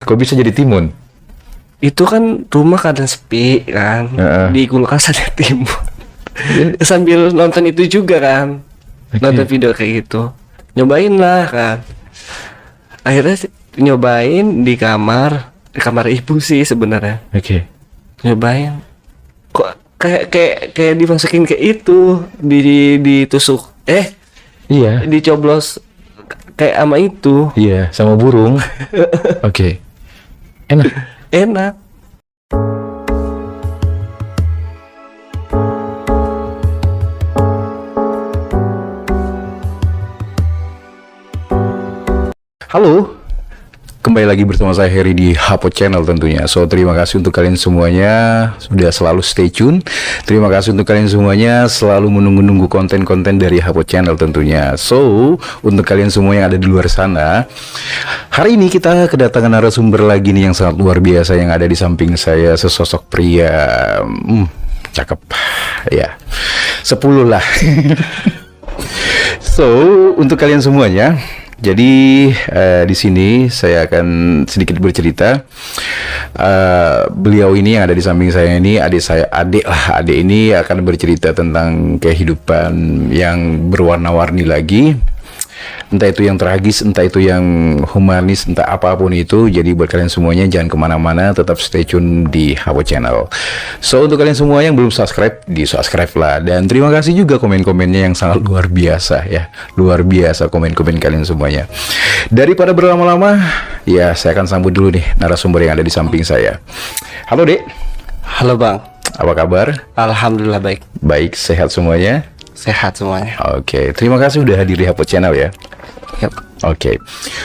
Kok bisa jadi timun? Itu kan rumah kadang sepi kan, di kulkas ada timun. Sambil nonton itu juga kan, nonton video kayak gitu, nyobain lah kan. Akhirnya nyobain di kamar ibu sih sebenarnya. Oke. Nyobain, kok kayak dimasukin kayak itu, ditusuk, Iya. dicoblos kayak sama itu. Iya, sama burung. Oke. Enak. Enak. Halo, kembali lagi bersama saya Heri di Hapot Channel tentunya. So, terima kasih untuk kalian semuanya sudah selalu stay tune. Terima kasih untuk kalian semuanya selalu menunggu-nunggu konten-konten dari Hapot Channel tentunya. So, untuk kalian semua yang ada di luar sana, hari ini kita kedatangan narasumber lagi nih yang sangat luar biasa yang ada di samping saya, sesosok pria cakep ya, 10 lah. So, untuk kalian semuanya, jadi di sini saya akan sedikit bercerita. Beliau ini yang ada di samping saya ini, adik ini akan bercerita tentang kehidupan yang berwarna-warni lagi. Entah itu yang tragis, entah itu yang humanis, entah apapun itu. Jadi buat kalian semuanya jangan kemana-mana, tetap stay tune di Hapot Channel. So, untuk kalian semua yang belum subscribe, di-subscribe lah. Dan terima kasih juga komen-komennya yang sangat luar biasa ya. Luar biasa komen-komen kalian semuanya. Daripada berlama-lama, ya saya akan sambut dulu nih narasumber yang ada di samping saya. Halo Dek. Halo Bang. Apa kabar? Alhamdulillah baik. Baik, sehat semuanya? Sehat semuanya. Oke, terima kasih udah hadir di Hapot Channel ya. Yap. Oke,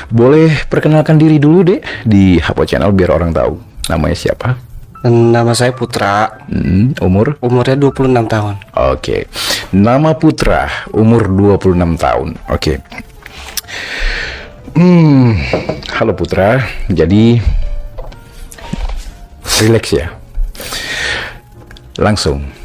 boleh perkenalkan diri dulu deh di Hapot Channel biar orang tahu namanya siapa. Nama saya Putra. Umur? Umurnya 26 tahun. Oke, nama Putra, umur 26 tahun. Oke. Halo Putra, jadi relax ya. Langsung.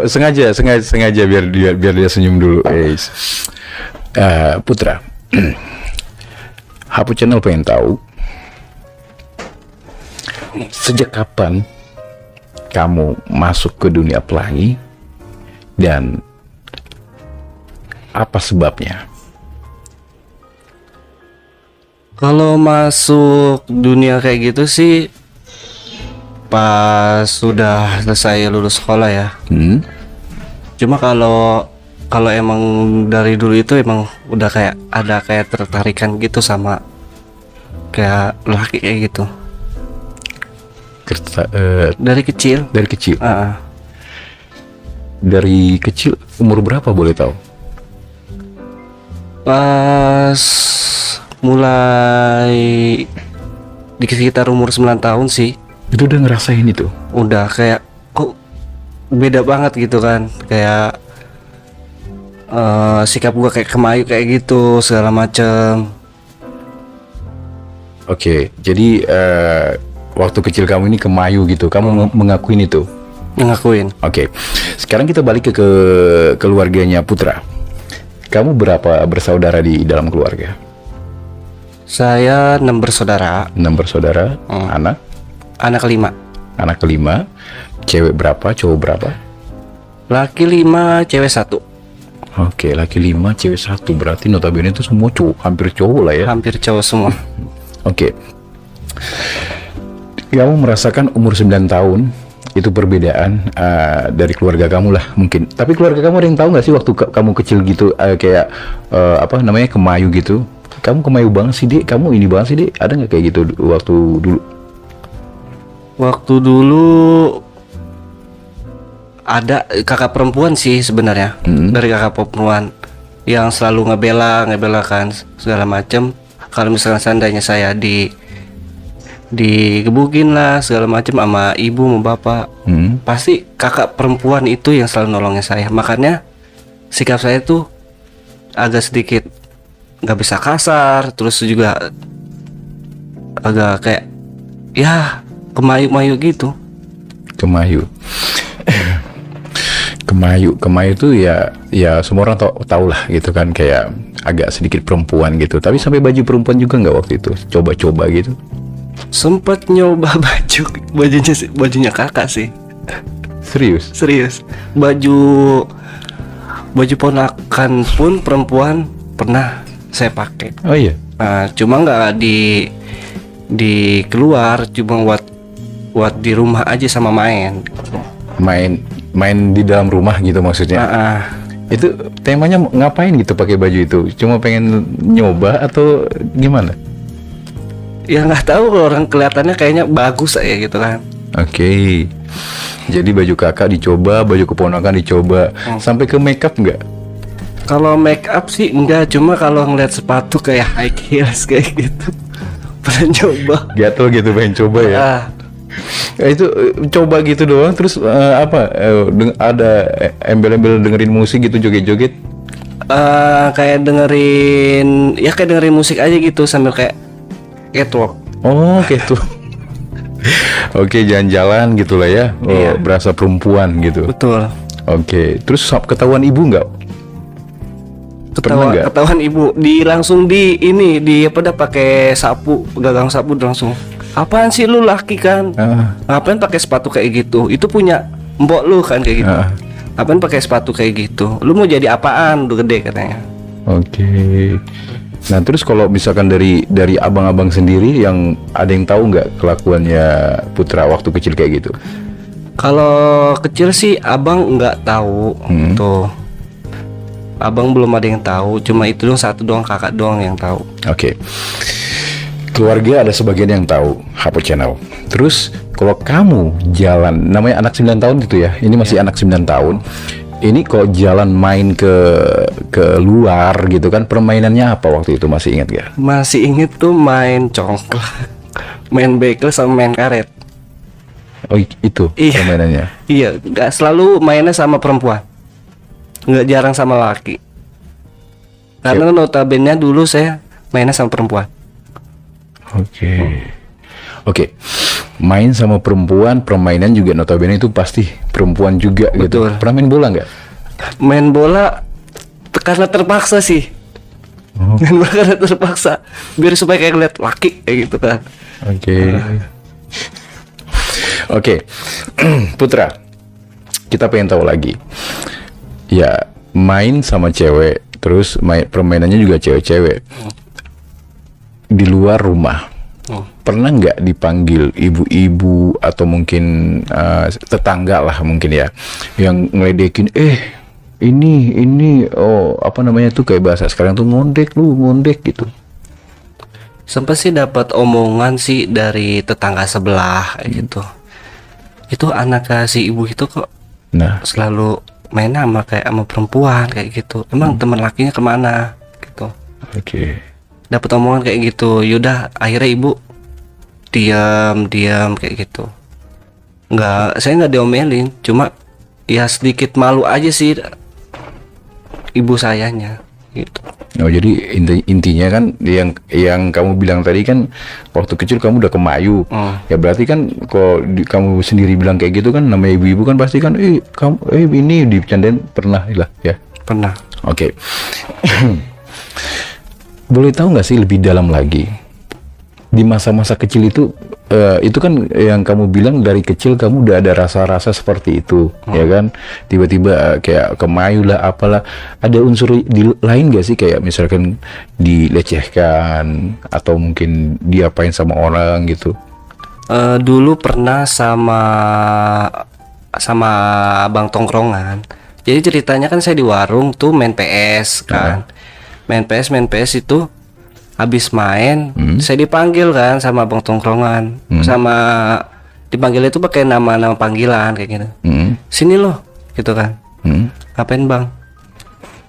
Sengaja biar dia senyum dulu. Putra, Hapot Channel pengen tahu sejak kapan kamu masuk ke dunia pelangi dan apa sebabnya? Kalau masuk dunia kayak gitu sih pas sudah selesai lulus sekolah ya. Cuma kalau emang dari dulu itu emang udah ada tertarikan gitu sama kayak laki kayak gitu. Dari kecil. Dari kecil. Uh-uh. Dari kecil umur berapa boleh tahu? Pas mulai di sekitar umur 9 tahun sih. Itu udah ngerasain itu? Udah kayak kok beda banget gitu kan, kayak sikap gua kayak kemayu kayak gitu segala macem. Oke, jadi waktu kecil kamu ini kemayu gitu, kamu mengakuin itu? Ngakuin. Oke, sekarang kita balik ke keluarganya Putra. Kamu berapa bersaudara di dalam keluarga? Saya 6 bersaudara. 6 bersaudara. Anak kelima. Anak kelima. Cewek berapa, cowok berapa? Laki 5, cewek 1. Oke, laki 5, cewek 1. Berarti notabene itu semua cowok, hampir cowok lah ya. Hampir cowok semua. Oke. Kamu merasakan umur 9 tahun itu perbedaan dari keluarga kamu lah mungkin. Tapi keluarga kamu ada yang tahu nggak sih waktu kamu kecil gitu kayak kemayu gitu? Kamu kemayu banget sih Dek, kamu ini banget sih Dek. Ada nggak kayak gitu waktu dulu? Waktu dulu ada kakak perempuan sih sebenarnya. Dari kakak perempuan yang selalu ngebela kan segala macem. Kalau misalkan seandainya saya digebukin lah segala macem sama ibu sama bapak, pasti kakak perempuan itu yang selalu nolongin saya. Makanya sikap saya tuh agak sedikit nggak bisa kasar, terus juga agak kayak ya kemayu-mayu gitu. Kemayu. Kemayu tuh ya semua orang tahu lah gitu kan, kayak agak sedikit perempuan gitu. Tapi sampai baju perempuan juga nggak waktu itu? Coba-coba gitu. Sempet nyoba bajunya kakak sih. Serius? Baju ponakan pun perempuan pernah saya pakai. Oh iya. Nah, cuma nggak di keluar, cuma buat di rumah aja sama main. Main di dalam rumah gitu maksudnya. Itu temanya ngapain gitu pakai baju itu? Cuma pengen nyoba atau gimana? Ya nggak tahu, kalau orang kelihatannya kayaknya bagus aja gitu kan. Oke. Jadi baju kakak dicoba, baju keponakan dicoba, sampai ke makeup nggak? Kalau make up sih enggak, cuma kalau ngeliat sepatu kayak high heels kayak gitu pernah coba. Gatel gitu pengen coba ya. Itu coba gitu doang, terus ada embel-embel dengerin musik gitu, joget-joget? Kayak dengerin musik aja gitu sambil kayak catwalk. Oh gitu. Oke, jalan-jalan gitulah ya. Iya. Berasa perempuan gitu. Betul. Oke, terus ketahuan ibu nggak? Ketahuan ibu, langsung pakai sapu, gagang sapu langsung. Apaan sih lu laki kan? Ngapain pakai sepatu kayak gitu? Itu punya mbok lu kan kayak gitu. Ngapain pakai sepatu kayak gitu? Lu mau jadi apaan? Udah gede katanya. Oke. Nah terus kalau misalkan dari abang-abang sendiri, yang ada yang tahu nggak kelakuannya Putra waktu kecil kayak gitu? Kalau kecil sih abang nggak tahu. Tuh, abang belum ada yang tahu. Cuma itu dong, satu doang, kakak doang yang tahu. Oke. Keluarga ada sebagian yang tahu Hapo Channel. Terus kalau kamu jalan, namanya anak 9 tahun gitu ya, ini masih anak 9 tahun. Ini kok jalan main ke luar gitu kan, permainannya apa waktu itu, masih ingat gak? Masih inget tuh main congklak, main bekel sama main karet. Oh itu permainannya? Iya, gak selalu mainnya sama perempuan, nggak jarang sama laki. Karena notabene dulu saya mainnya sama perempuan. Oke. Main sama perempuan, permainan juga notabene itu pasti perempuan juga. Betul. Gitu. Pernah main bola nggak? Main bola karena terpaksa sih. Main bola karena terpaksa, biar supaya kayak lihat laki kayak gitu kan. Oke. Putra, kita pengen tahu lagi. Ya, main sama cewek, terus permainannya juga cewek-cewek. Di luar rumah, pernah nggak dipanggil ibu-ibu atau mungkin tetangga lah mungkin ya, yang ngeledekin, ini apa namanya tuh, kayak bahasa sekarang tuh ngondek gitu? Sempat sih dapat omongan sih dari tetangga sebelah kayak gitu. Itu anak si ibu itu kok selalu main sama perempuan kayak gitu. Emang teman lakinya kemana gitu? Dapat omongan kayak gitu. Yaudah, akhirnya ibu diam kayak gitu. Saya nggak diomelin, cuma ya sedikit malu aja sih ibu sayanya gitu. Oh, jadi intinya kan yang kamu bilang tadi kan, waktu kecil kamu udah kemayu. Ya berarti kan kalau kamu sendiri bilang kayak gitu kan, namanya ibu-ibu kan pasti kan ini dibicarain pernah lah ya. Pernah. Oke. Boleh tahu nggak sih lebih dalam lagi, di masa-masa kecil itu kan yang kamu bilang dari kecil kamu udah ada rasa-rasa seperti itu, ya kan? Tiba-tiba kayak kemayu lah, apalah. Ada unsur lain nggak sih, kayak misalkan dilecehkan atau mungkin diapain sama orang gitu? Dulu pernah sama abang tongkrongan. Jadi ceritanya kan saya di warung tuh main PS kan. Main PS itu habis main, saya dipanggil kan sama abang tongkrongan. Sama dipanggil itu pakai nama panggilan kayak gitu. Sini loh gitu kan. Ngapain bang?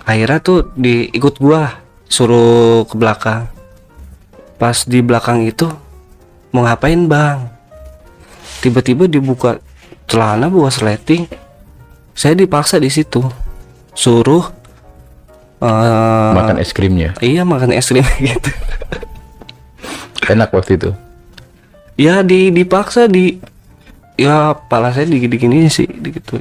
Akhirnya tuh ikut gua, suruh ke belakang. Pas di belakang itu mau ngapain bang? Tiba-tiba dibuka celana, buka sleting. Saya dipaksa di situ, suruh makan es krimnya. Iya, makan es krim gitu. Enak waktu itu? Ya dipaksa ya pala saya digini sih gitu.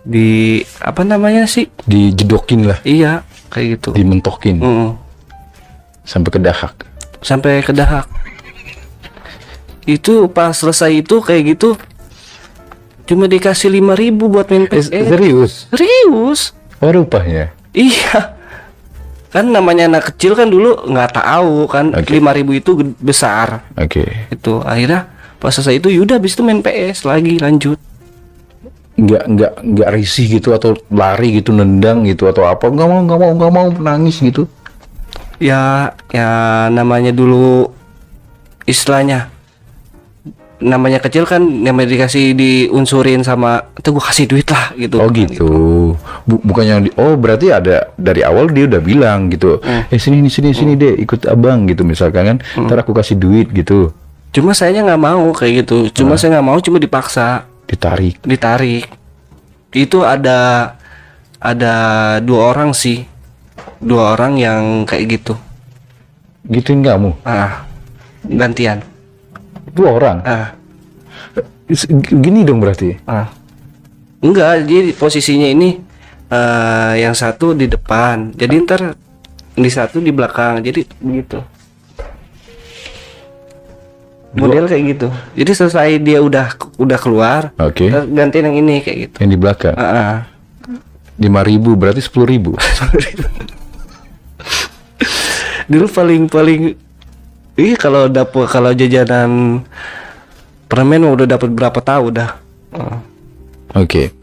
di apa namanya sih? Dijedokin lah, Iya, kayak gitu. dimentokin sampai ke dahak. Sampai ke dahak. Itu pas selesai itu kayak gitu cuma dikasih 5.000 buat main PS. Serius? Serius? Oh, rupanya. Iya. Kan namanya anak kecil kan dulu nggak tahu kan. Oke. 5.000 itu besar. Oke. Itu akhirnya pas selesai itu yaudah habis itu main PS lagi lanjut. Nggak risih gitu atau lari gitu, nendang gitu atau apa? Nggak mau nangis gitu. Ya namanya dulu istilahnya namanya kecil kan, namanya dikasih diunsurin sama itu gua kasih duit lah gitu. Oh kan, gitu. Bukannya oh berarti ada dari awal dia udah bilang gitu. Sini deh ikut abang gitu misalkan kan. Ntar aku kasih duit gitu. Cuma sayanya nggak mau kayak gitu. Saya nggak mau, cuma dipaksa. Ditarik. Itu ada 2 orang sih. 2 orang yang kayak gitu. Gituin kamu? Gantian. 2 orang? Gini dong berarti? Enggak, jadi posisinya ini yang satu di depan. Jadi ntar di satu di belakang. Jadi begitu. Model kayak gitu. Jadi selesai dia udah keluar. Oke. Gantiin yang ini kayak gitu. Yang di belakang? 5.000 berarti 10.000. Dulu paling kalau jajanan permen udah dapat berapa tahu udah. Oke.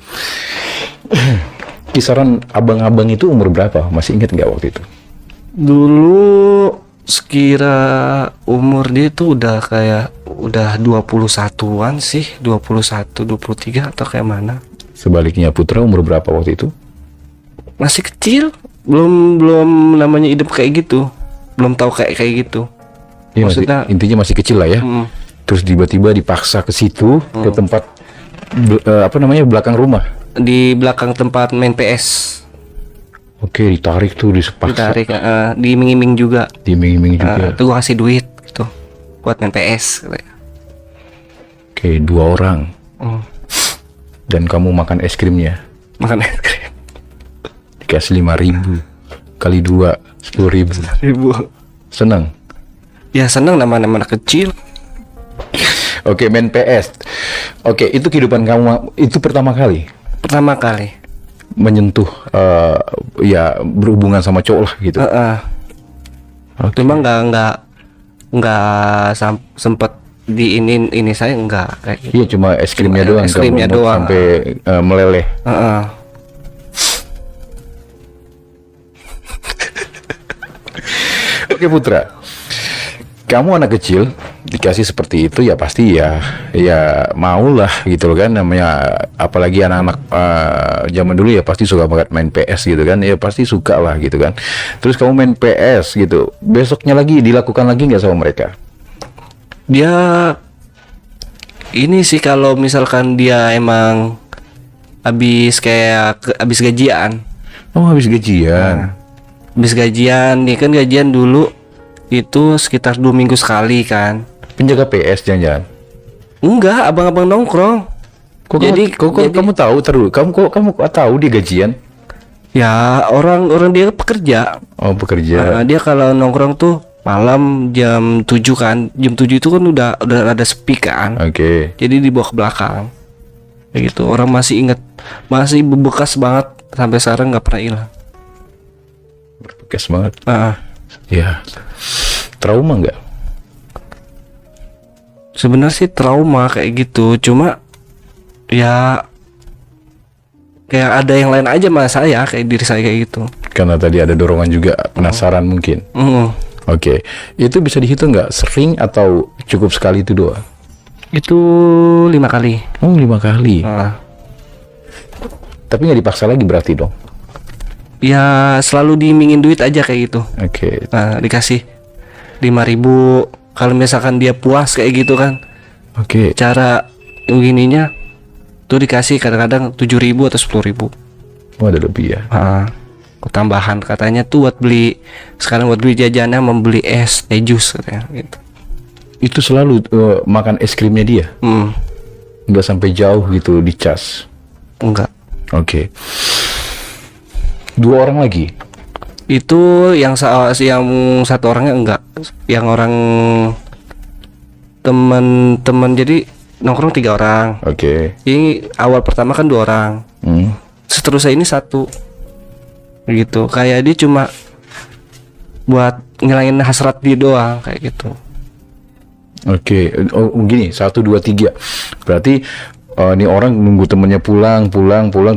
Kisaran abang-abang itu umur berapa? Masih ingat nggak waktu itu? Dulu sekira umur dia itu udah kayak udah 21-an sih, 21, 23 atau kayak mana. Sebaliknya Putra umur berapa waktu itu? Masih kecil, belum namanya hidup kayak gitu. Belum tahu kayak gitu. Ya, Maksudnya intinya masih kecil lah ya. Terus tiba-tiba dipaksa ke situ, ke tempat belakang rumah. Di belakang tempat main PS. Oke, ditarik tuh, dipaksa. Ditarik, diiming-iming juga. Diiming-iming juga. Tuh gua kasih duit gitu buat main PS katanya. Oke, 2 orang. Dan kamu makan es krimnya. Makan es krim. Dikasih 5.000 kali 2 10.000. Senang. Ya senang nama-nama anak kecil. Oke, main PS. Oke, itu kehidupan kamu itu pertama kali menyentuh ya berhubungan sama cowok lah gitu. Cuma nggak sempet di ini saya nggak kayak gitu. Iya, cuma es krimnya doang. Es krimnya doang. Sampai meleleh. Oke Putra, kamu anak kecil dikasih seperti itu ya pasti ya maulah gitu loh kan, namanya apalagi anak-anak zaman dulu ya pasti suka banget main PS gitu kan, ya pasti suka lah gitu kan. Terus kamu main PS gitu, besoknya lagi dilakukan lagi nggak sama mereka? Dia ini sih kalau misalkan dia emang habis gajian. Oh, habis gajian. Habis gajian, dia kan gajian dulu itu sekitar 2 minggu sekali kan. Penjaga PS jangan-jangan? Enggak, abang-abang nongkrong. Kamu tahu terus? Kamu tahu dia gajian? Ya orang dia pekerja. Oh, pekerja. Dia kalau nongkrong tuh malam jam 7 kan. Jam 7 itu kan udah ada sepi kan. Oke. Jadi dibawa ke belakang. Kayak gitu. Orang masih ingat, masih bebekas banget sampai sekarang nggak pernah hilang. Berbekas banget. Ya. Trauma nggak? Sebenarnya sih trauma kayak gitu. Cuma ya kayak ada yang lain aja sama saya, kayak diri saya kayak gitu. Karena tadi ada dorongan juga, penasaran mungkin. Oke. Itu bisa dihitung nggak sering atau cukup sekali itu doang? Itu 5 kali. Oh, 5 kali. Tapi nggak dipaksa lagi berarti dong? Ya selalu diimingin duit aja kayak gitu. Oke. Nah, dikasih 5.000 kalau misalkan dia puas kayak gitu kan. Oke. Cara begininya tuh dikasih kadang-kadang 7.000 atau 10.000. Oh, ada lebih ya. Tambahan katanya tuh buat beli, sekarang buat beli jajannya, membeli es, jus katanya gitu. Itu selalu makan es krimnya dia? Nggak sampai jauh gitu dicas? Enggak. Oke. 2 orang lagi. Itu yang satu orangnya enggak, yang orang teman-teman, jadi nongkrong 3 orang. Oke. Ini awal pertama kan 2 orang. Seterusnya ini 1 gitu, kayak dia cuma buat ngilangin hasrat dia doang kayak gitu. Oke. Oh gini, 1, 2, 3. Berarti ini orang nunggu temennya pulang,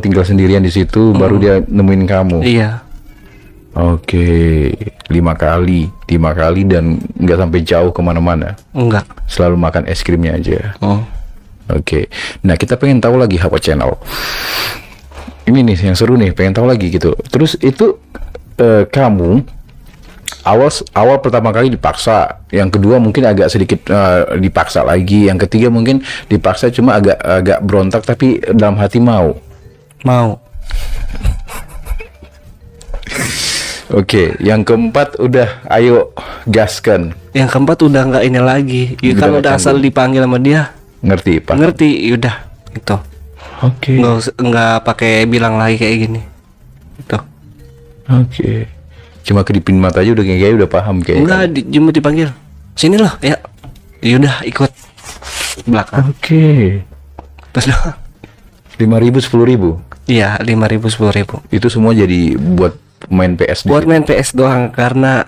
tinggal sendirian di situ, baru dia nemuin kamu. Iya. Oke, 5 kali dan nggak sampai jauh kemana-mana. Enggak. Selalu makan es krimnya aja. Oh. Oke. Nah, kita pengen tahu lagi Hapo Channel. Ini nih yang seru nih, pengen tahu lagi gitu. Terus itu kamu awal pertama kali dipaksa, yang kedua mungkin agak sedikit dipaksa lagi, yang ketiga mungkin dipaksa cuma agak berontak tapi dalam hati mau. Oke, yang keempat udah ayo gaskan. Yang keempat udah nggak ini lagi. Ya, Udah kalau nggak udah asal dipanggil sama dia, Ngerti, Pak? ngerti, yaudah gitu. Oke. Nggak pakai bilang lagi kayak gini. Gitu. Oke. Cuma kedipin mata aja udah kayak udah paham kayak. Enggak, cuma dipanggil. Sini loh, ya. Yaudah ikut belakang. Oke. Terus doang. 5.000, 10.000. Iya, 5.000 10.000. Itu semua jadi buat main PS di Buat situ. main PS doang, karena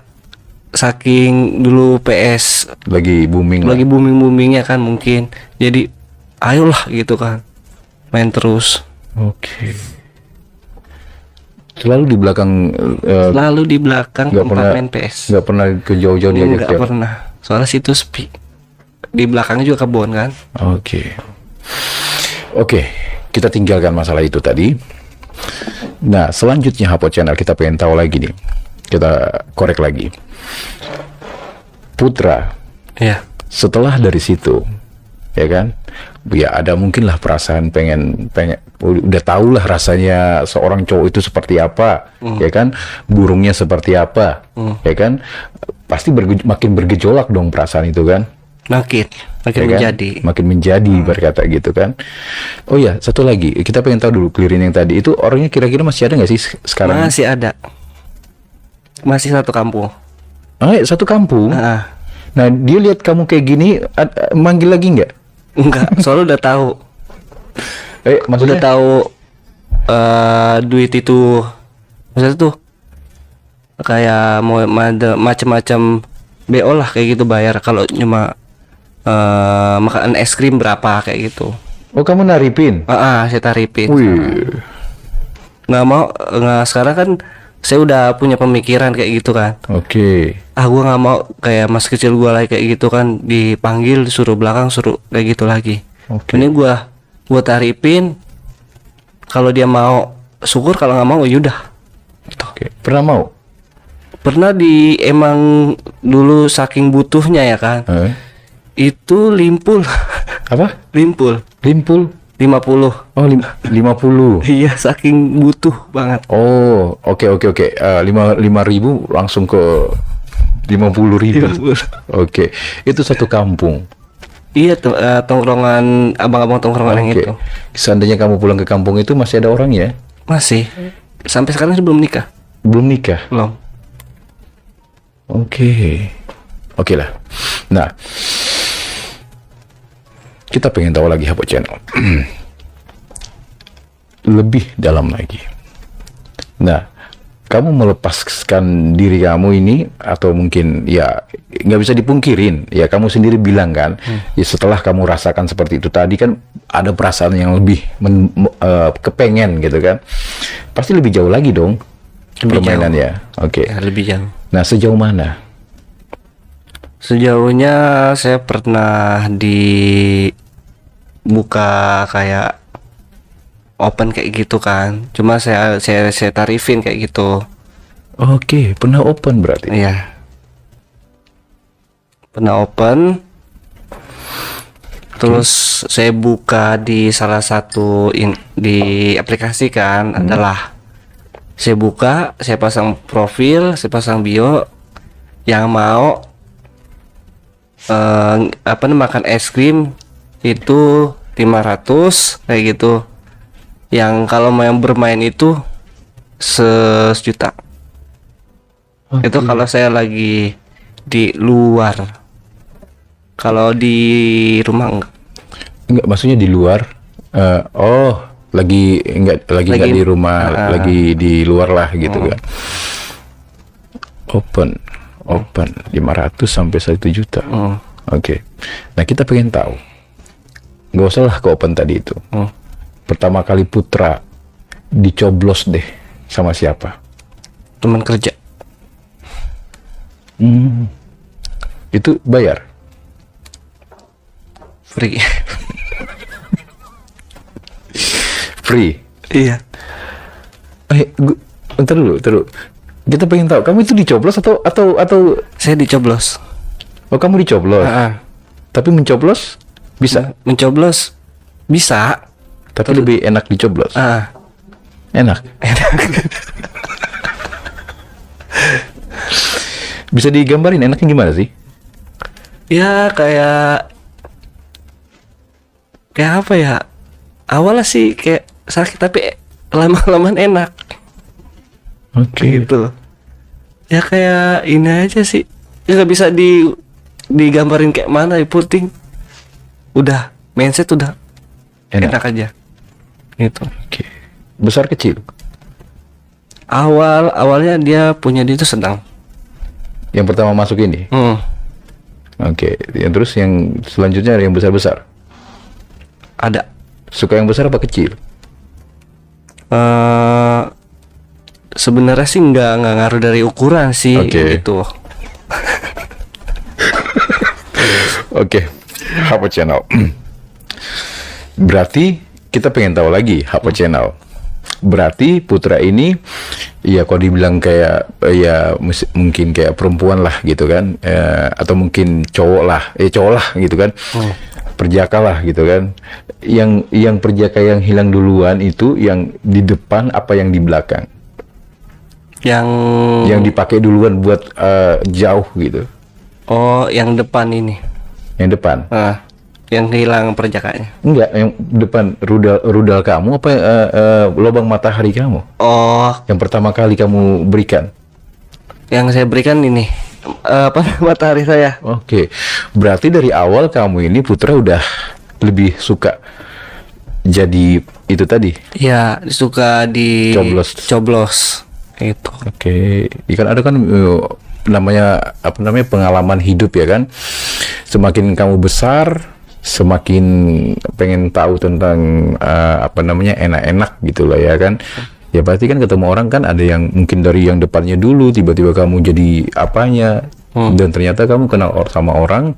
saking dulu PS Lagi booming lah. lagi booming-boomingnya kan mungkin. Jadi ayolah gitu kan. Main terus. Oke. Selalu di belakang Lalu di belakang nggak tempat pernah main PS. nggak pernah ke jauh-jauh diajak Nggak ya? pernah. Soalnya situ sepi. Di belakangnya juga kebun kan. Oke. Oke, kita tinggalkan masalah itu tadi. Nah, selanjutnya Hapo Channel kita pengen tahu lagi nih. Kita korek lagi. Putra, Iya. setelah dari situ, ya kan? Ya ada mungkin lah perasaan pengen udah tahu lah rasanya seorang cowok itu seperti apa, ya kan? Burungnya seperti apa, ya kan? Pasti makin bergejolak dong perasaan itu kan? Makin Ya kan? menjadi. Makin menjadi berkata gitu kan. Oh ya, satu lagi kita pengen tahu dulu, Klirin yang tadi itu orangnya kira-kira masih ada nggak sih sekarang? Masih ada. Masih satu kampung. Satu kampung. Nah, Nah dia lihat kamu kayak gini, manggil lagi nggak? enggak, soalnya udah tahu. Maksudnya Udah tahu duit itu maksudnya tuh kayak mau macam-macam BO lah kayak gitu, bayar kalau cuma makan es krim berapa kayak gitu. Oh kamu naripin? Saya tarifin. Wih. Nggak sekarang kan saya udah punya pemikiran kayak gitu kan. Oke. Gua nggak mau kayak mas kecil gua lagi kayak gitu kan, dipanggil suruh belakang suruh kayak gitu lagi. Oke. Ini gua tarifin, kalau dia mau syukur, kalau nggak mau yaudah. Oke. Pernah mau? Pernah emang dulu saking butuhnya ya kan, itu limpul. Apa? Limpul Limpul? 50. Oh 50. Iya, saking butuh banget. Oh oke. 5.000 langsung ke 50.000. Oke. Itu satu kampung. Iya, tongkrongan abang-abang tongkrongan yang Oke. itu. Seandainya kamu pulang ke kampung itu masih ada orang ya? Masih sampai sekarang sih belum nikah. Belum nikah? Belum. Oke lah. Nah, kita pengen tahu lagi Hapo Channel lebih dalam lagi. Nah, kamu melepaskan diri kamu ini, atau mungkin ya nggak bisa dipungkirin, ya kamu sendiri bilang kan, ya setelah kamu rasakan seperti itu tadi kan ada perasaan yang lebih kepengen gitu kan, pasti lebih jauh lagi dong permainannya. Oke. Ya, lebih jauh. Nah, sejauh mana? Sejauhnya saya pernah dibuka kayak open kayak gitu kan. Cuma saya tarifin kayak gitu. Oke, pernah open berarti? Iya. Pernah open. Terus saya buka di salah satu di aplikasi kan, adalah saya buka, saya pasang profil, saya pasang bio, yang mau makan es krim itu 500 kayak gitu. Yang kalau mau yang bermain itu sejuta. Itu kalau saya lagi di luar. Kalau di rumah enggak. Enggak, maksudnya di luar. Lagi enggak di rumah, lagi di luar lah gitu kan. Open 500 sampai 1 juta. Oke. Nah, kita pengen tahu. Nggak usah lah ke open tadi itu. Pertama kali Putra dicoblos deh sama siapa? Teman kerja. Itu bayar? Free. Free? Iya. Bentar dulu. Kita pengen tahu, kamu itu dicoblos atau Saya dicoblos. Oh, kamu dicoblos. Tapi mencoblos bisa? Mencoblos bisa. Tapi lebih enak dicoblos. Enak. Bisa digambarin enaknya gimana sih? Ya kayak apa ya? Awalnya sih kayak sakit tapi lama-lamaan enak. Oke. Gitu. Ya kayak ini aja sih. Ya nggak bisa digambarin kayak mana, yang penting udah mindset udah enak aja. Gitu. Oke. Besar kecil? Awalnya dia punya dia itu sedang. Yang pertama masuk ini? Oke. Yang terus yang selanjutnya ada yang besar-besar? Ada. Suka yang besar apa kecil? Sebenarnya sih nggak ngaruh dari ukuran sih. Gitu. Oke. Apa channel? Berarti kita pengen tahu lagi apa channel. Berarti Putra ini ya kalau dibilang kayak ya mungkin kayak perempuan lah gitu kan, atau mungkin cowok lah gitu kan, perjaka lah gitu kan. Yang perjaka yang hilang duluan itu yang di depan apa yang di belakang? Yang dipakai duluan buat jauh gitu. Oh, yang depan ini. Yang depan. Yang hilang perjakanya. Enggak, yang depan rudal kamu apa lubang matahari kamu? Oh, yang pertama kali kamu berikan. Yang saya berikan ini matahari saya. Oke. Berarti dari awal kamu ini Putra udah lebih suka jadi itu tadi. Iya, suka di coblos. Itu. Oke. Ikan ada kan namanya pengalaman hidup ya kan. Semakin kamu besar, semakin pengen tahu tentang enak-enak gitu lah ya kan. Ya pasti kan ketemu orang kan ada yang mungkin dari yang depannya dulu tiba-tiba kamu jadi apanya, dan ternyata kamu kenal sama orang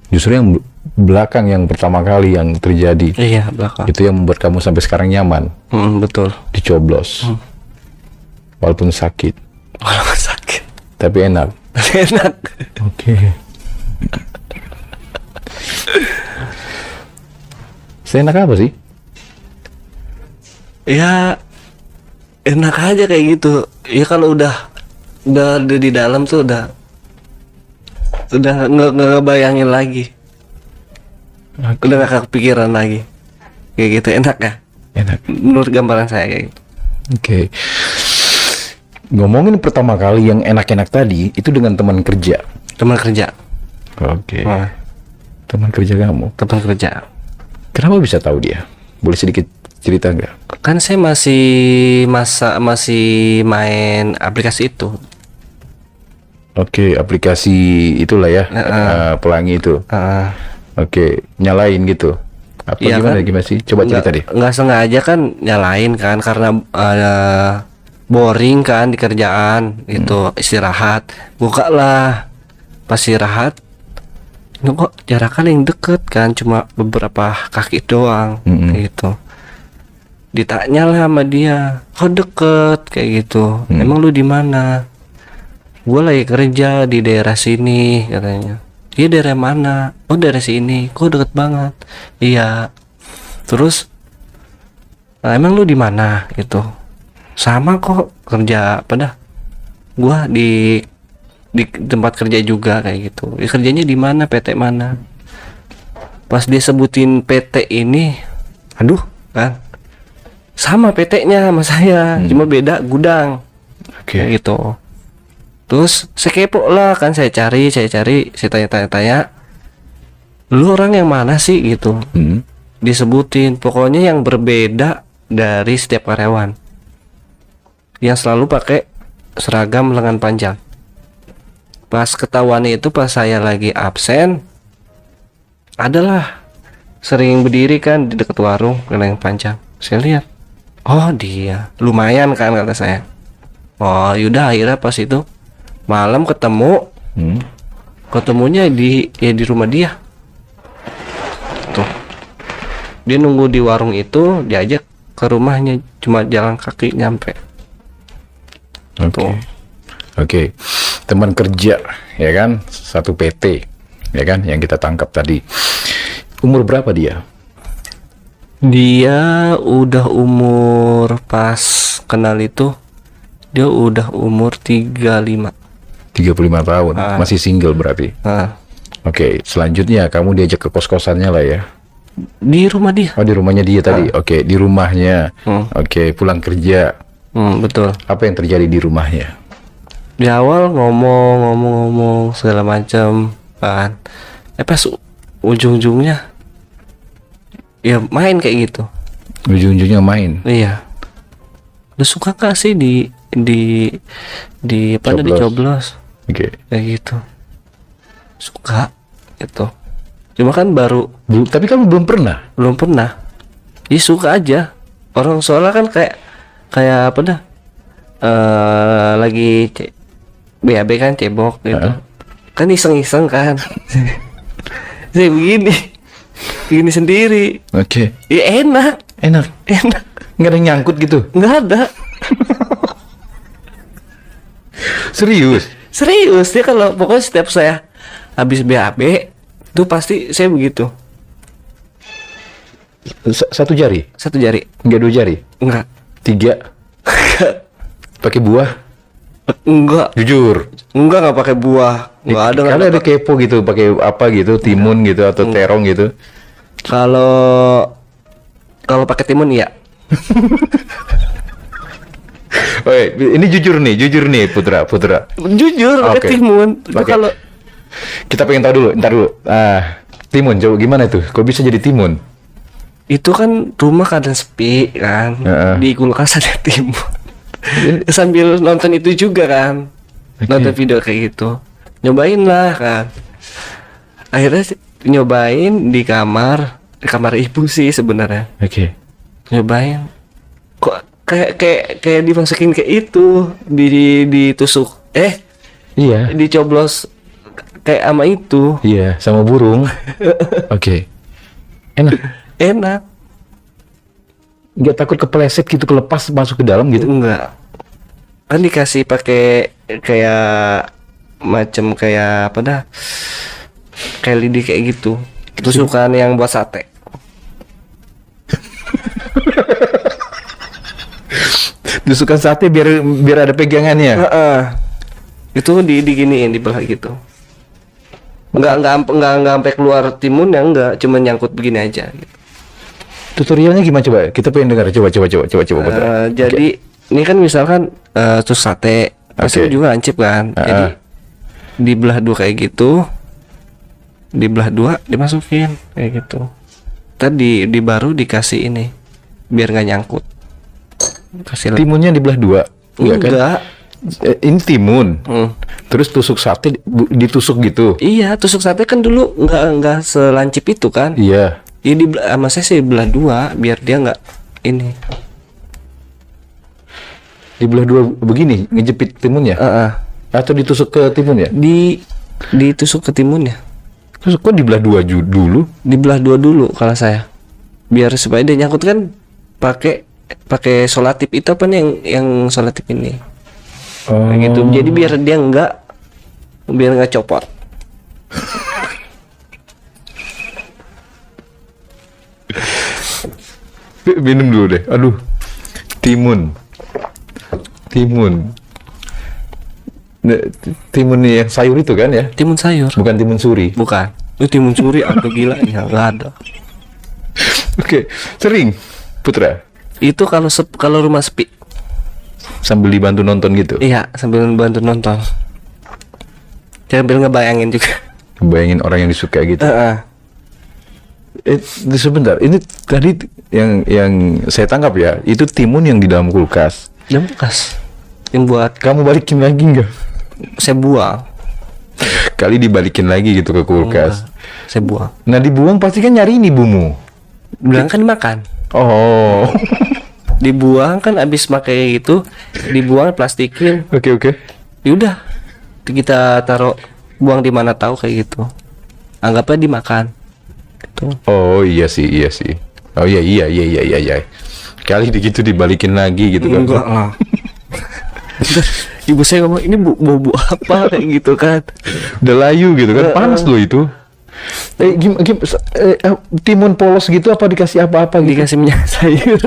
justru yang belakang yang pertama kali yang terjadi. Iya, belakang. Itu yang membuat kamu sampai sekarang nyaman. Betul. Dicoblos. Walaupun sakit. Tapi enak. Enak. Oke. Seenak apa sih? Ya enak aja kayak gitu. Ya kalau udah di dalam tuh udah ngebayangin lagi. Udah gak kepikiran lagi. Kayak gitu enak ya? Enak. Menurut gambaran saya kayak gitu. Oke. Ngomongin pertama kali yang enak-enak tadi itu dengan teman kerja. Teman kerja. Oke. Teman kerja kamu. Teman kerja. Kenapa bisa tahu dia? Boleh sedikit cerita nggak? Kan saya masih main aplikasi itu. Oke, aplikasi itulah ya, pelangi itu. Oke, nyalain gitu. Apa ya, gimana sih? Coba cerita deh. Nggak sengaja kan nyalain kan karena boring kan di kerjaan itu, istirahat. Buka lah. Pas istirahat, ini kok jaraknya yang deket kan, cuma beberapa kaki doang gitu. Ditanya lah sama dia, kok deket kayak gitu. Emang lu di mana? Gue lagi kerja di daerah sini katanya. Iya, daerah mana? Oh, daerah sini. Kok deket banget? Iya. Terus, nah, emang lu di mana gitu? Sama kok, kerja apa dah? Gua di tempat kerja juga kayak gitu. Ya, kerjanya di mana? PT mana? Pas dia sebutin PT ini, aduh kan, sama PT-nya sama saya, cuma beda gudang. Kayak gitu. Terus saya kepo lah kan, saya cari, saya tanya-tanya, lu orang yang mana sih gitu. Disebutin pokoknya yang berbeda dari setiap karyawan, yang selalu pakai seragam lengan panjang. Pas ketahuan itu pas saya lagi absen, adalah sering berdiri kan di dekat warung lengan panjang. Saya lihat, oh dia lumayan kan, kata saya. Oh yaudah, akhirnya pas itu malam ketemunya di rumah dia tuh. Dia nunggu di warung itu, diajak ke rumahnya, cuma jalan kaki nyampe. Oke. Teman kerja ya kan, satu PT ya kan, yang kita tangkap tadi. Umur berapa dia? Dia udah umur, pas kenal itu dia udah umur 35 tahun. Masih single berarti. Oke, selanjutnya kamu diajak ke kos-kosannya lah ya. Di rumah dia. Oh, di rumahnya dia tadi. Oke, di rumahnya. Oke, pulang kerja. Betul. Apa yang terjadi di rumahnya? Di awal ngomong segala macam kan. Pas ujung-ujungnya ya main kayak gitu. Ujung-ujungnya main. Iya. Lu suka gak sih di apa, dicoblos? Oke. Kayak gitu. Suka gitu. Cuma kan tapi kamu belum pernah. Ya suka aja. Orang soalnya kan kayak apa dah, lagi BAB kan, cebok gitu. Kan iseng-iseng kan. Saya begini sendiri. Oke. Ya enak. Nggak ada yang nyangkut gitu? Nggak ada. Serius Dia kalau pokoknya setiap saya habis BAB itu pasti saya begitu. Satu jari? Enggak 2 jari? Enggak. 3? Pakai buah? Enggak. Jujur? Enggak pakai buah. Enggak ada. Karena ada kepo gitu, pakai apa gitu, timun gitu atau terong gitu. Kalau pakai timun ya. Ini jujur nih Putra. Jujur pakai timun. Kalau kita pengen tahu dulu, ntar dulu. Timun, coba gimana tuh? Kok bisa jadi timun? Itu kan rumah kadang sepi kan, di kulkas ada timun. Sambil nonton itu juga kan, nonton video kayak gitu. Nyobain lah kan. Akhirnya nyobain di kamar ibu sih sebenarnya. Nyobain, kok kayak dimasukin kayak itu, ditusuk. Iya. Dicoblos kayak sama itu. Iya, sama burung. Oke. Enak. Nggak takut kepleset gitu, kelepas masuk ke dalam gitu? Enggak. Kan dikasih pakai kayak macam kayak apa dah? Kayak lidi kayak gitu. Tusukan yang buat sate. Tusukan sate biar ada pegangannya. Itu diginiin, dibelah gitu. Enggak sampai keluar timunnya, enggak, cuma nyangkut begini aja gitu. Tutorialnya gimana coba? Kita pengen dengar. Coba. Jadi ini kan misalkan tusuk sate, pasti juga lancip kan. Jadi dibelah 2 kayak gitu. Dibelah 2, dimasukin kayak gitu. Tadi baru dikasih ini biar nggak nyangkut. Timunnya dibelah 2? Enggak. Ini timun. Terus tusuk sate ditusuk gitu. Iya, tusuk sate kan dulu nggak selancip itu kan. Iya. Ini sama saya sih belah 2 biar dia nggak ini. Dibelah 2 begini ngejepit timunnya? Atau ditusuk ke timunnya? Ditusuk ke timunnya. Terus kok dibelah 2 dulu? Dibelah 2 dulu kalau saya. Biar supaya dia nyangkut kan, pakai solatip itu apa nih yang solatip ini. Gitu. Jadi biar dia nggak copot. Minum dulu deh. Aduh. Timun yang sayur itu kan ya? Timun sayur. Bukan timun suri. Bukan. Itu timun suri atau gila ya, nggak ada. Oke. Sering Putra Itu kalau rumah sepi. Sambil dibantu nonton gitu. Iya, sambil bantu nonton. Sambil ngebayangin juga. Bayangin orang yang disuka gitu. Heeh. Sebentar, ini tadi yang saya tangkap ya, itu timun yang di dalam kulkas. Dalam kulkas. Yang buat Kamu balikin lagi nggak? saya buang. Kali dibalikin lagi gitu ke kulkas. Saya buang. Nah dibuang pasti kan nyari ini ibumu. Bilang kan dimakan. Oh. Dibuang kan abis pakai itu, dibuang plastikin. Oke. Yaudah, kita taruh buang di mana tahu kayak gitu. Anggapnya dimakan. Gitu. Oh iya sih. Oh iya. Kali gitu dibalikin lagi gitu kan. Enggak lah. Ibu saya ngomong ini bau apa kayak gitu kan. Udah layu gitu kan, panas loh itu. Timun polos gitu apa dikasih apa-apa gitu? Dikasih minyak sayur.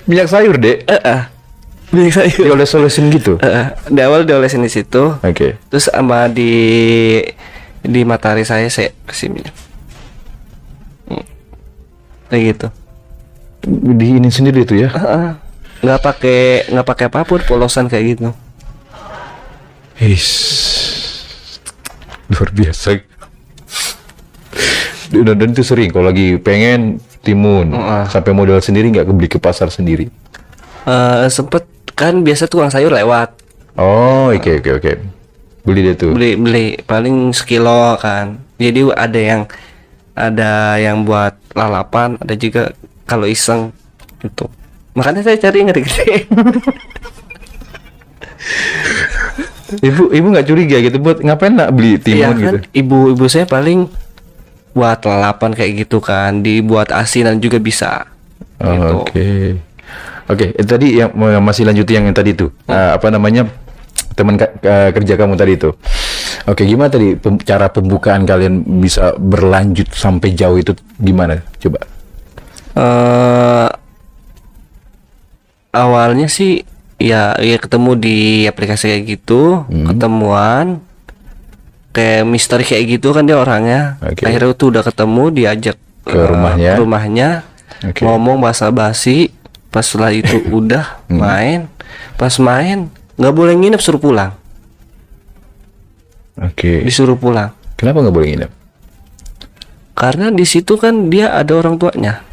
Minyak sayur, Dek. Minyak sayur. Dioles-olesin gitu. Di awal diolesin di situ. Oke. Terus sama di matahari saya kasih minyak. Kayak gitu. Diinin sendiri itu ya. Nggak pakai apapun, polosan kayak gitu. Luar biasa. Dan itu sering kalau lagi pengen timun sampai modal sendiri nggak beli ke pasar sendiri. Sempet kan biasa tukang sayur lewat. Oh oke. Beli deh tuh. Beli paling sekilo kan. Jadi ada yang buat lalapan, ada juga kalau iseng gitu. Makanya saya cari yang gede-gede. Ibu nggak curiga gitu buat ngapain nak beli timun Iya kan, gitu? ibu saya paling buat lalapan kayak gitu kan, dibuat asinan juga bisa. Gitu. Oke. Tadi yang masih lanjutin yang tadi tuh. Apa namanya? Teman kerja kamu tadi tuh. Oke, gimana tadi cara pembukaan kalian bisa berlanjut sampai jauh itu gimana? Coba. Awalnya sih ya ketemu di aplikasi kayak gitu, ketemuan kayak misteri kayak gitu kan dia orangnya. Akhirnya tuh udah ketemu, diajak ke rumahnya. Ngomong basa-basi. Pas setelah itu udah main. Pas main nggak boleh nginep, suruh pulang. Disuruh pulang. Kenapa nggak boleh nginep? Karena di situ kan dia ada orang tuanya.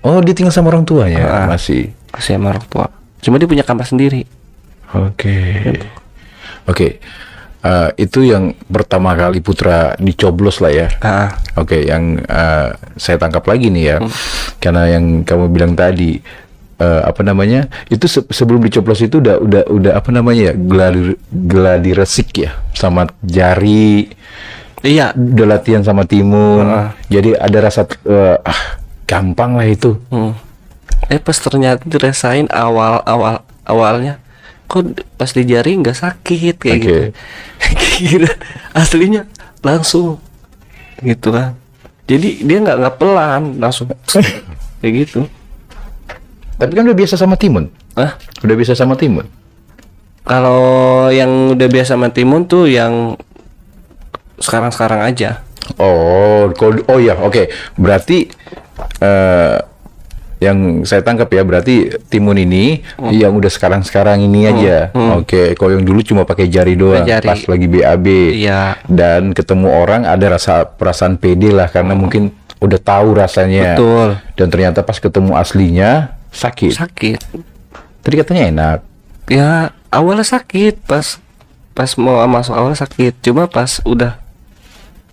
Oh dia tinggal sama orang tuanya masih sama orang tua. Cuma dia punya kamar sendiri. Oke. Itu yang pertama kali Putra dicoblos lah ya. Yang saya tangkap lagi nih ya, karena yang kamu bilang tadi apa namanya itu sebelum dicoblos itu udah apa namanya ya, gladi resik ya sama jari. Iya. Udah latihan sama timun. Jadi ada rasa gampang lah itu. Pas ternyata dirasain awalnya kok pas di jari nggak sakit kayak gitu. Kira aslinya langsung gitu kan. Jadi dia nggak pelan, langsung kayak gitu. Tapi kan udah biasa sama timun. Udah biasa sama timun. Kalau yang udah biasa sama timun tuh yang sekarang aja. Berarti yang saya tangkap ya, berarti timun ini yang udah sekarang ini aja. Kalau yang dulu cuma pakai jari doang pas lagi BAB. Iya. Dan ketemu orang ada perasaan pede lah karena mungkin udah tahu rasanya. Betul. Dan ternyata pas ketemu aslinya sakit. Tadi katanya enak. Ya awalnya sakit, pas mau masuk awal sakit, cuma pas udah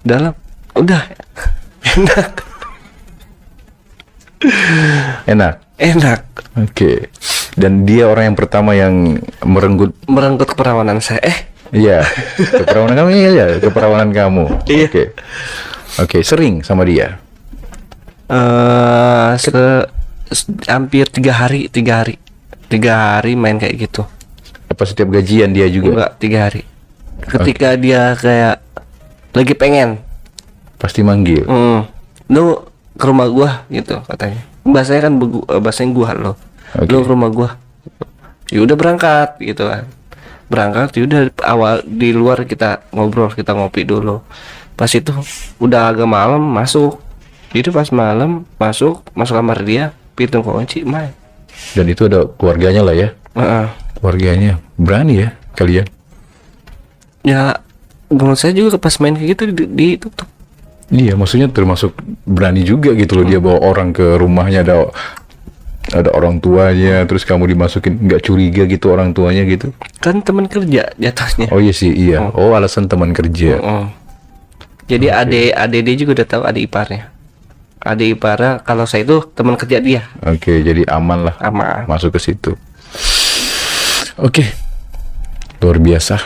dalam udah enak. Dan dia orang yang pertama yang merenggut keperawanan saya. Iya, keperawanan kamu. Iya, keperawanan kamu. Iya. Oke, sering sama dia. Hampir 3 hari main kayak gitu. Apa setiap gajian dia juga? Enggak, 3 hari. Ketika dia kayak lagi pengen, pasti manggil. Lu ke rumah gua gitu katanya. Bahasanya kan bahasanya gua lo. Lu ke rumah gua. Ya udah berangkat gitu kan. Ya udah awal di luar kita ngobrol, kita ngopi dulu. Pas itu udah agak malam masuk. Itu pas malam masuk kamar dia, pintu kunci main. Dan itu ada keluarganya lah ya. Keluarganya berani ya kalian. Ya menurut saya juga pas main kayak gitu ditutup. Iya, maksudnya termasuk berani juga gitu loh. Dia bawa orang ke rumahnya, ada orang tuanya, terus kamu dimasukin, nggak curiga gitu orang tuanya gitu? Kan teman kerja jatuhnya. Oh iya sih, iya. Oh, alasan teman kerja. Jadi adik dia juga udah tahu, adik iparnya. Adik iparnya kalau saya itu teman kerja dia. Oke, jadi aman lah. Aman. Masuk ke situ. Oke. Luar biasa.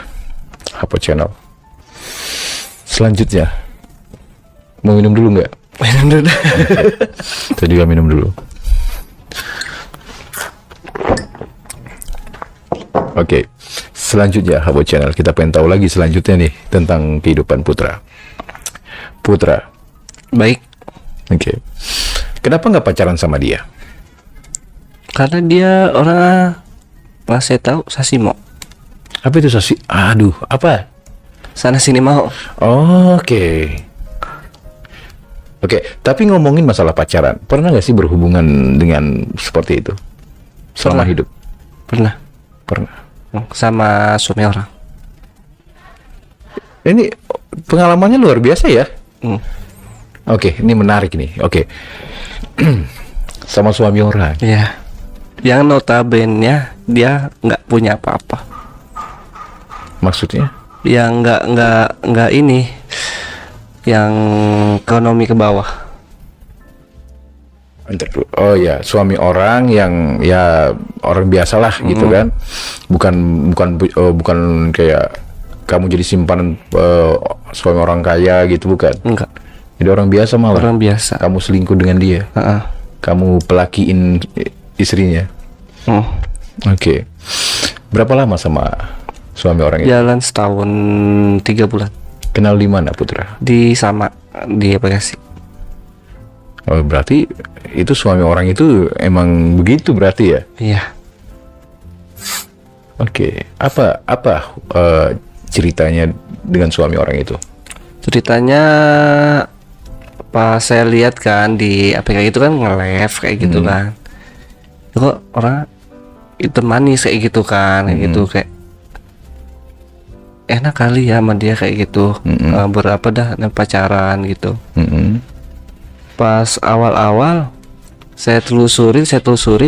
Hapo Channel. Selanjutnya, mau minum dulu nggak? Minum dulu. Saya juga minum dulu. Oke, selanjutnya Hapo Channel, kita pengen tahu lagi selanjutnya nih tentang kehidupan Putra. Putra. Baik. Oke. Kenapa nggak pacaran sama dia? Karena dia orang, pas saya tahu Sasimo. Apa itu Sasi? Aduh, apa? Sana sini mau. Oke. Oke, tapi ngomongin masalah pacaran, pernah nggak sih berhubungan dengan seperti itu selama Pernah. hidup? Pernah. Pernah. Sama suami orang. Ini pengalamannya luar biasa ya. Oke, ini menarik nih. Oke. Sama suami orang. Iya. Yang notabene dia nggak punya apa-apa. Maksudnya? Yang nggak ini. Yang ekonomi ke bawah. Oh ya, suami orang yang ya orang biasalah gitu kan. Bukan kayak kamu jadi simpanan suami orang kaya gitu, bukan? Enggak. Jadi orang biasa malah. Orang biasa. Kamu selingkuh dengan dia. Kamu pelakiin istrinya. Oke. Berapa lama sama suami orang itu? Jalan setahun 3 bulan. Kenal di mana, Putra? Di Bekasi. Oh, berarti itu suami orang itu emang begitu berarti ya? Iya. Oke. Apa ceritanya dengan suami orang itu? Ceritanya pas saya lihat kan di APK itu kan nge-live kayak gitu kan. Kok orang itu manis kayak gitu kan, kayak gitu, kayak enak kali ya sama dia kayak gitu. Berapa dah pacaran gitu. Pas awal-awal saya telusuri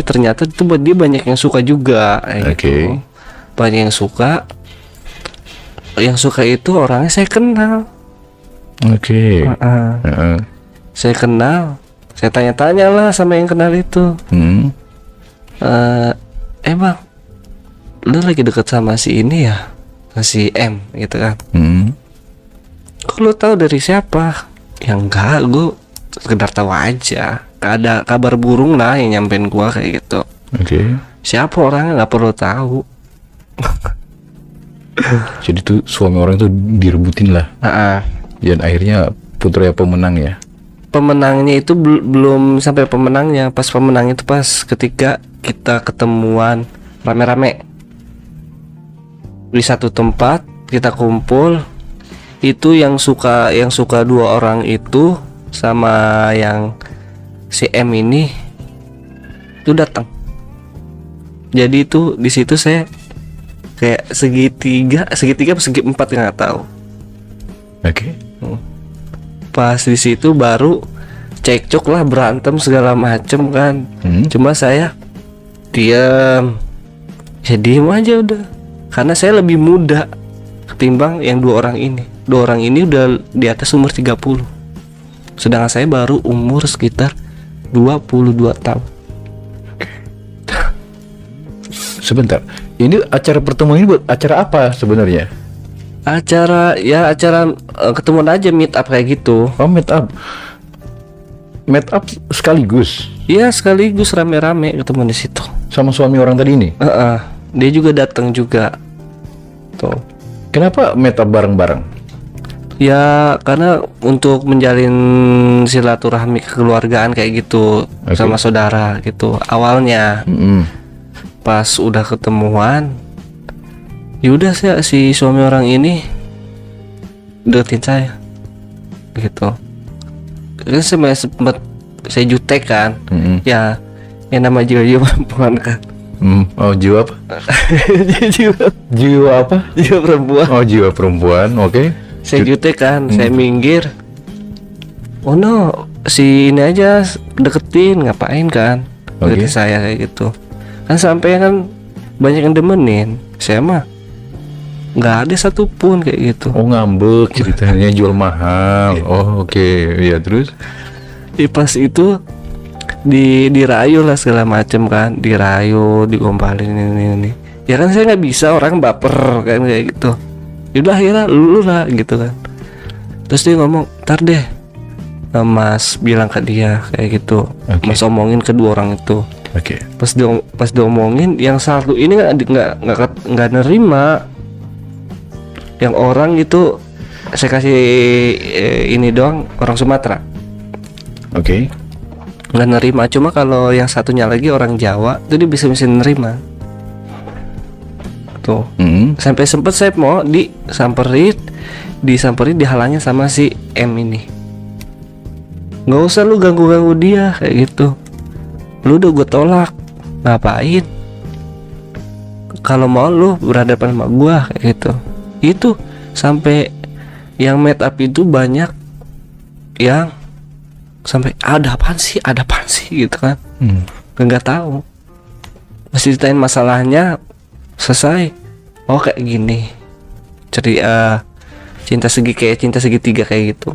ternyata itu buat dia banyak yang suka juga kayak gitu. Banyak yang suka. Yang suka itu orangnya saya kenal. Saya kenal. Saya tanya-tanya lah sama yang kenal itu. Bang, lu lagi deket sama si ini ya, si M gitu kan? Kok lu tahu dari siapa? Ya enggak, gue sekedar tahu aja. Gak ada kabar burung lah yang nyampein gua kayak gitu. Siapa orangnya nggak perlu tahu. Jadi tuh suami orang itu direbutin lah. Dan akhirnya Putra ya pemenang ya. Pemenangnya itu belum sampai pemenangnya. Pas pemenang itu pas ketika kita ketemuan rame-rame di satu tempat, kita kumpul. Itu yang suka 2 orang itu sama yang si M ini itu datang. Jadi itu di situ saya kayak segitiga apa segi empat nggak tahu. Pas di situ baru cekcok lah, berantem segala macem kan. Cuma saya diam aja udah, karena saya lebih muda ketimbang yang 2 orang ini. 2 orang ini udah di atas umur 30, sedangkan saya baru umur sekitar 22 tahun. Sebentar, ini acara pertemuan ini buat acara apa sebenarnya? Acara ketemuan aja, meet up kayak gitu. Oh, meet up sekaligus? Iya, sekaligus rame-rame ketemu di situ. Sama suami orang tadi ini? Dia juga datang juga. Tuh. Kenapa meet up bareng-bareng? Ya karena untuk menjalin silaturahmi kekeluargaan kayak gitu. Sama saudara gitu awalnya. Pas udah ketemuan, yaudah si suami orang ini deketin saya gitu. kan sempat saya jutek kan. Mm-mm. Ya yang nama jiwa perempuan kan. Oh, jiwa apa? jiwa Jiwa apa? jiwa perempuan. Oh, jiwa perempuan. Oke. Saya jutek kan, saya minggir. Oh no, si ini aja deketin, ngapain kan? Oke. Deketin saya kayak gitu. Kan sampai kan banyak yang demenin. Saya mah nggak ada satupun kayak gitu. Oh, ngambek ceritanya, jual mahal. Oh, oke. Ya, terus? Di pas itu dirayu lah segala macem kan, dirayu, digombalin ini. Ya kan saya nggak bisa, orang baper kan kayak gitu. Yaudah akhirnya lu lah gitu kan. Terus dia ngomong, ntar deh Mas bilang ke dia kayak gitu. Oke. Mas omongin kedua orang itu. Oke. Pas dia omongin, yang satu ini nggak nerima. Yang orang itu saya kasih ini doang, orang Sumatera Oke. nggak nerima. Cuma kalau yang satunya lagi orang Jawa itu dia bisa nerima tuh. Sampai sempet saya mau disamperin dihalangin sama si M ini. Nggak usah lu ganggu dia kayak gitu, lu udah gue tolak, ngapain? Kalau mau lu berhadapan sama gue kayak gitu. Itu sampai yang meet up itu banyak yang sampai ada apaan sih gitu kan. Nggak tahu, masih ditanyain masalahnya, selesai. Oh kayak gini, cinta segitiga kayak gitu.